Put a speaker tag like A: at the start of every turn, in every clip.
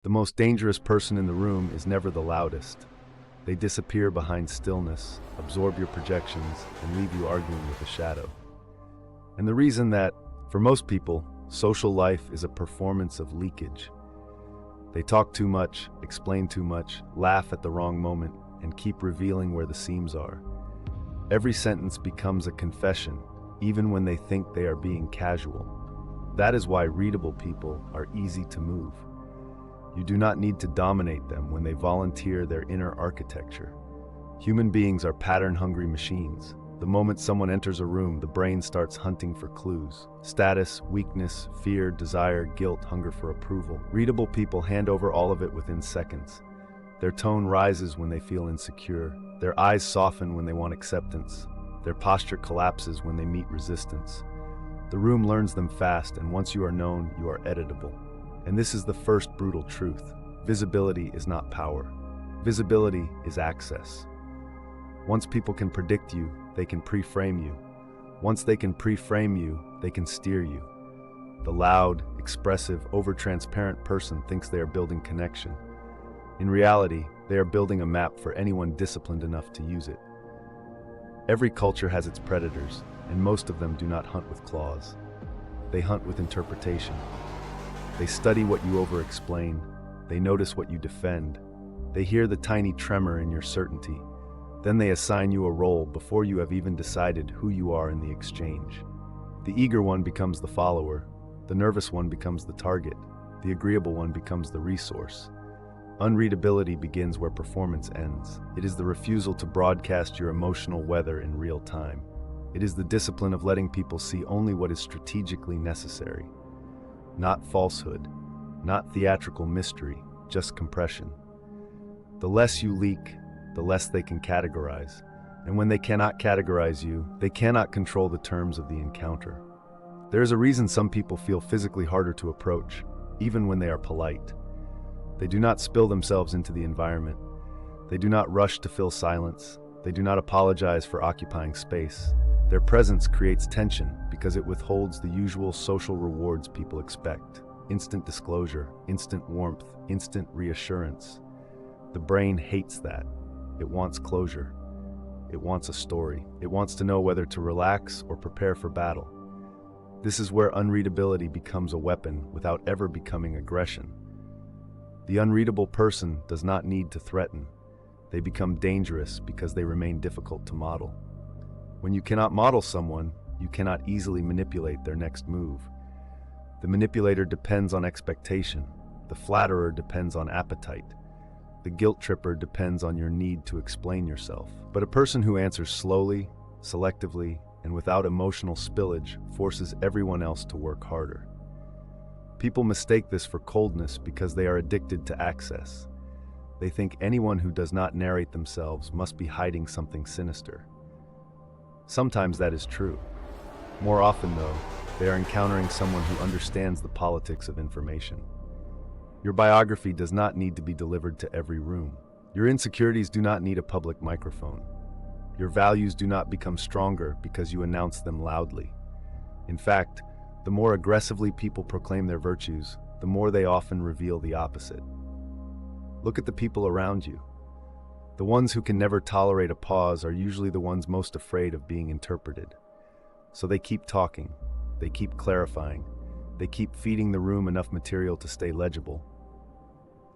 A: The most dangerous person in the room is never the loudest. They disappear behind stillness, absorb your projections, and leave you arguing with a shadow. And the reason that, for most people, social life is a performance of leakage. They talk too much, explain too much, laugh at the wrong moment, and keep revealing where the seams are. Every sentence becomes a confession, even when they think they are being casual. That is why readable people are easy to move. You do not need to dominate them when they volunteer their inner architecture. Human beings are pattern-hungry machines. The moment someone enters a room, the brain starts hunting for clues. Status, weakness, fear, desire, guilt, hunger for approval. Readable people hand over all of it within seconds. Their tone rises when they feel insecure. Their eyes soften when they want acceptance. Their posture collapses when they meet resistance. The room learns them fast, and once you are known, you are editable. And this is the first brutal truth. Visibility is not power. Visibility is access. Once people can predict you, they can pre-frame you. Once they can pre-frame you, they can steer you. The loud, expressive, over-transparent person thinks they are building connection. In reality, they are building a map for anyone disciplined enough to use it. Every culture has its predators, and most of them do not hunt with claws. They hunt with interpretation. They study what you over-explain. They notice what you defend. They hear the tiny tremor in your certainty. Then they assign you a role before you have even decided who you are in the exchange. The eager one becomes the follower. The nervous one becomes the target. The agreeable one becomes the resource. Unreadability begins where performance ends. It is the refusal to broadcast your emotional weather in real time. It is the discipline of letting people see only what is strategically necessary. Not falsehood, not theatrical mystery, just compression. The less you leak, the less they can categorize. And when they cannot categorize you, they cannot control the terms of the encounter. There is a reason some people feel physically harder to approach, even when they are polite. They do not spill themselves into the environment. They do not rush to fill silence. They do not apologize for occupying space. Their presence creates tension because it withholds the usual social rewards people expect. Instant disclosure, instant warmth, instant reassurance. The brain hates that. It wants closure. It wants a story. It wants to know whether to relax or prepare for battle. This is where unreadability becomes a weapon without ever becoming aggression. The unreadable person does not need to threaten. They become dangerous because they remain difficult to model. When you cannot model someone, you cannot easily manipulate their next move. The manipulator depends on expectation. The flatterer depends on appetite. The guilt tripper depends on your need to explain yourself. But a person who answers slowly, selectively, and without emotional spillage forces everyone else to work harder. People mistake this for coldness because they are addicted to access. They think anyone who does not narrate themselves must be hiding something sinister. Sometimes that is true. More often, though, they are encountering someone who understands the politics of information. Your biography does not need to be delivered to every room. Your insecurities do not need a public microphone. Your values do not become stronger because you announce them loudly. In fact, the more aggressively people proclaim their virtues, the more they often reveal the opposite. Look at the people around you. The ones who can never tolerate a pause are usually the ones most afraid of being interpreted. So they keep talking, they keep clarifying, they keep feeding the room enough material to stay legible.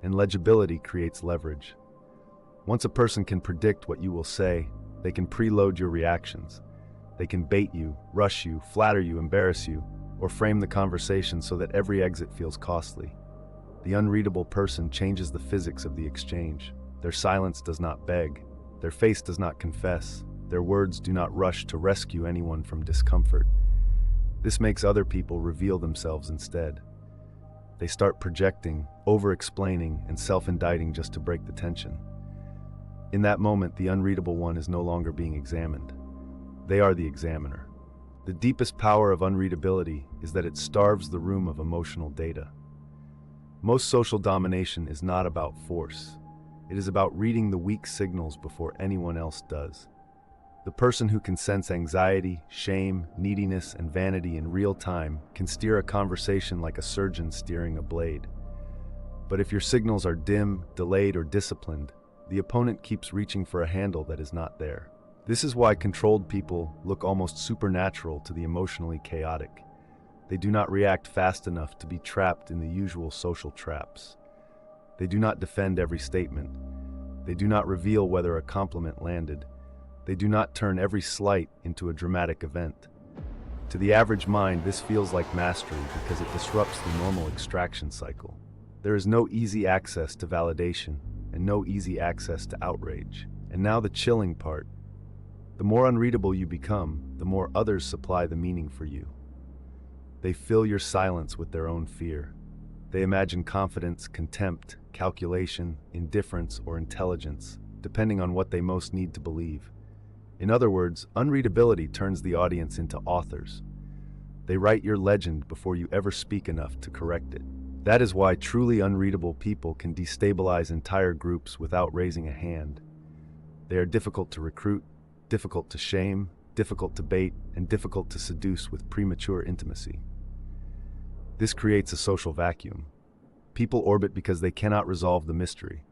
A: And legibility creates leverage. Once a person can predict what you will say, they can preload your reactions. They can bait you, rush you, flatter you, embarrass you, or frame the conversation so that every exit feels costly. The unreadable person changes the physics of the exchange. Their silence does not beg. Their face does not confess. Their words do not rush to rescue anyone from discomfort. This makes other people reveal themselves instead. They start projecting, over-explaining, and self-indicting just to break the tension. In that moment, the unreadable one is no longer being examined. They are the examiner. The deepest power of unreadability is that it starves the room of emotional data. Most social domination is not about force. It is about reading the weak signals before anyone else does. The person who can sense anxiety, shame, neediness, and vanity in real time can steer a conversation like a surgeon steering a blade. But if your signals are dim, delayed, or disciplined, the opponent keeps reaching for a handle that is not there. This is why controlled people look almost supernatural to the emotionally chaotic. They do not react fast enough to be trapped in the usual social traps. They do not defend every statement. They do not reveal whether a compliment landed. They do not turn every slight into a dramatic event. To the average mind, this feels like mastery because it disrupts the normal extraction cycle. There is no easy access to validation and no easy access to outrage. And now the chilling part. The more unreadable you become, the more others supply the meaning for you. They fill your silence with their own fear. They imagine confidence, contempt, calculation, indifference, or intelligence, depending on what they most need to believe. In other words, unreadability turns the audience into authors. They write your legend before you ever speak enough to correct it. That is why truly unreadable people can destabilize entire groups without raising a hand. They are difficult to recruit, difficult to shame, difficult to bait, and difficult to seduce with premature intimacy. This creates a social vacuum. People orbit because they cannot resolve the mystery.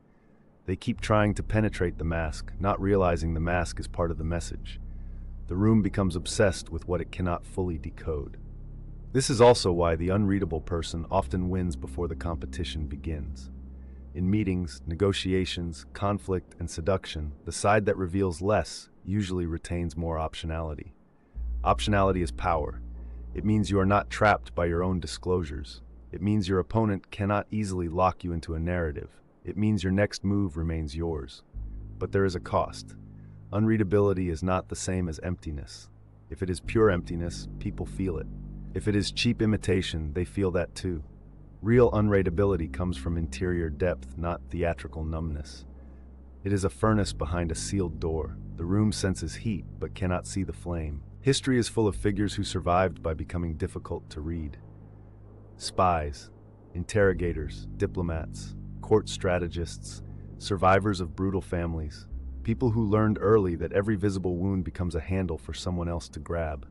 A: They keep trying to penetrate the mask, not realizing the mask is part of the message. The room becomes obsessed with what it cannot fully decode. This is also why the unreadable person often wins before the competition begins. In meetings, negotiations, conflict, and seduction, the side that reveals less usually retains more optionality. Optionality is power. It means you are not trapped by your own disclosures. It means your opponent cannot easily lock you into a narrative. It means your next move remains yours. But there is a cost. Unreadability is not the same as emptiness. If it is pure emptiness, people feel it. If it is cheap imitation, they feel that too. Real unreadability comes from interior depth, not theatrical numbness. It is a furnace behind a sealed door. The room senses heat, but cannot see the flame. History is full of figures who survived by becoming difficult to read. Spies, interrogators, diplomats, court strategists, survivors of brutal families, people who learned early that every visible wound becomes a handle for someone else to grab.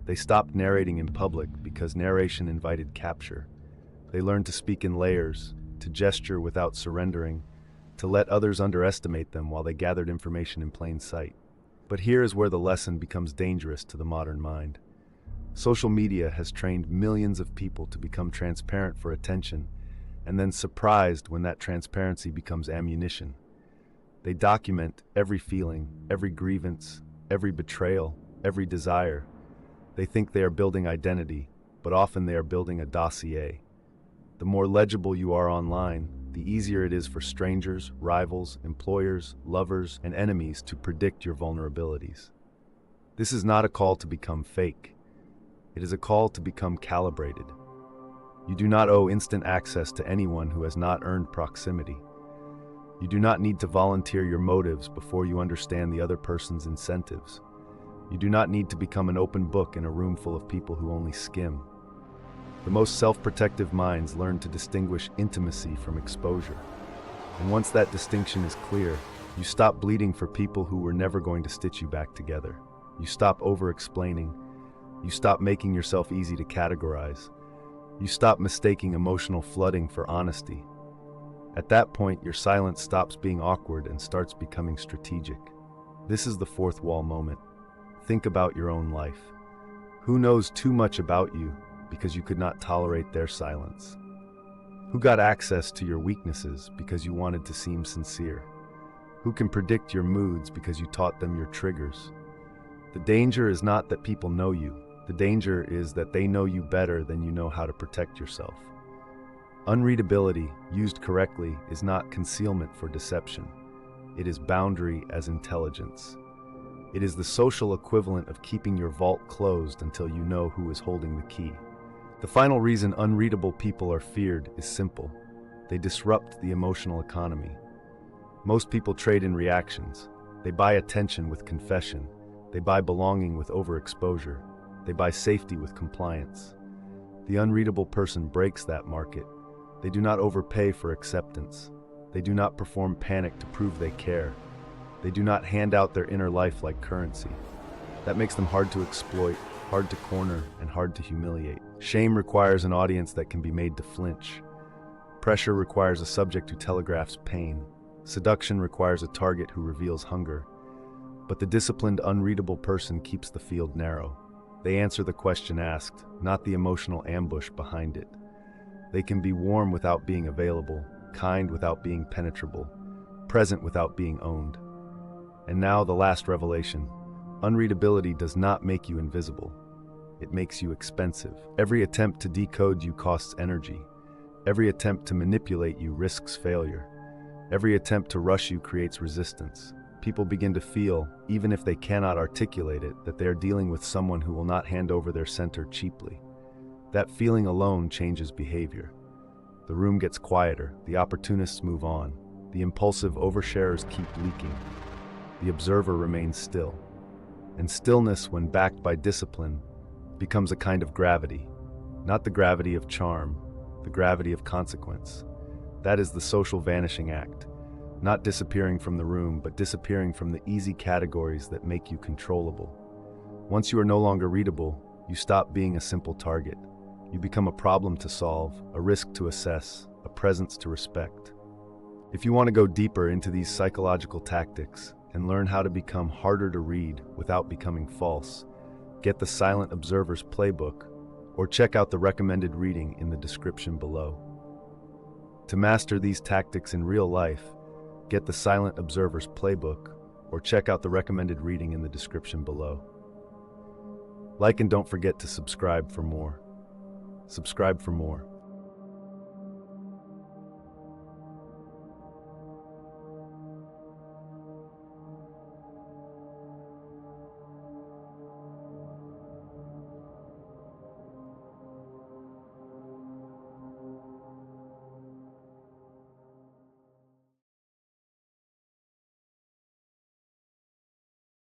A: They stopped narrating in public because narration invited capture. They learned to speak in layers, to gesture without surrendering, to let others underestimate them while they gathered information in plain sight. But here is where the lesson becomes dangerous to the modern mind. Social media has trained millions of people to become transparent for attention, and then surprised when that transparency becomes ammunition. They document every feeling, every grievance, every betrayal, every desire. They think they are building identity, but often they are building a dossier. The more legible you are online, the easier it is for strangers, rivals, employers, lovers, and enemies to predict your vulnerabilities. This is not a call to become fake. It is a call to become calibrated. You do not owe instant access to anyone who has not earned proximity. You do not need to volunteer your motives before you understand the other person's incentives. You do not need to become an open book in a room full of people who only skim. The most self-protective minds learn to distinguish intimacy from exposure. And once that distinction is clear, you stop bleeding for people who were never going to stitch you back together. You stop over-explaining. You stop making yourself easy to categorize. You stop mistaking emotional flooding for honesty. At that point, your silence stops being awkward and starts becoming strategic. This is the fourth wall moment. Think about your own life. Who knows too much about you because you could not tolerate their silence? Who got access to your weaknesses because you wanted to seem sincere? Who can predict your moods because you taught them your triggers? The danger is not that people know you. The danger is that they know you better than you know how to protect yourself. Unreadability, used correctly, is not concealment for deception. It is boundary as intelligence. It is the social equivalent of keeping your vault closed until you know who is holding the key. The final reason unreadable people are feared is simple. They disrupt the emotional economy. Most people trade in reactions. They buy attention with confession. They buy belonging with overexposure. They buy safety with compliance. The unreadable person breaks that market. They do not overpay for acceptance. They do not perform panic to prove they care. They do not hand out their inner life like currency. That makes them hard to exploit, hard to corner, and hard to humiliate. Shame requires an audience that can be made to flinch. Pressure requires a subject who telegraphs pain. Seduction requires a target who reveals hunger. But the disciplined, unreadable person keeps the field narrow. They answer the question asked, not the emotional ambush behind it. They can be warm without being available, kind without being penetrable, present without being owned. And now the last revelation. Unreadability does not make you invisible. It makes you expensive. Every attempt to decode you costs energy. Every attempt to manipulate you risks failure. Every attempt to rush you creates resistance. People begin to feel, even if they cannot articulate it, that they are dealing with someone who will not hand over their center cheaply. That feeling alone changes behavior. The room gets quieter, the opportunists move on, the impulsive oversharers keep leaking. The observer remains still. And stillness, when backed by discipline, becomes a kind of gravity. Not the gravity of charm, the gravity of consequence. That is the social vanishing act. Not disappearing from the room, but disappearing from the easy categories that make you controllable. Once you are no longer readable, you stop being a simple target. You become a problem to solve, a risk to assess, a presence to respect. If you want to go deeper into these psychological tactics and learn how to become harder to read without becoming false, get the Silent Observer's Playbook or check out the recommended reading in the description below. To master these tactics in real life, get the Silent Observer's Playbook or check out the recommended reading in the description below. Like and don't forget to subscribe for more. Subscribe for more.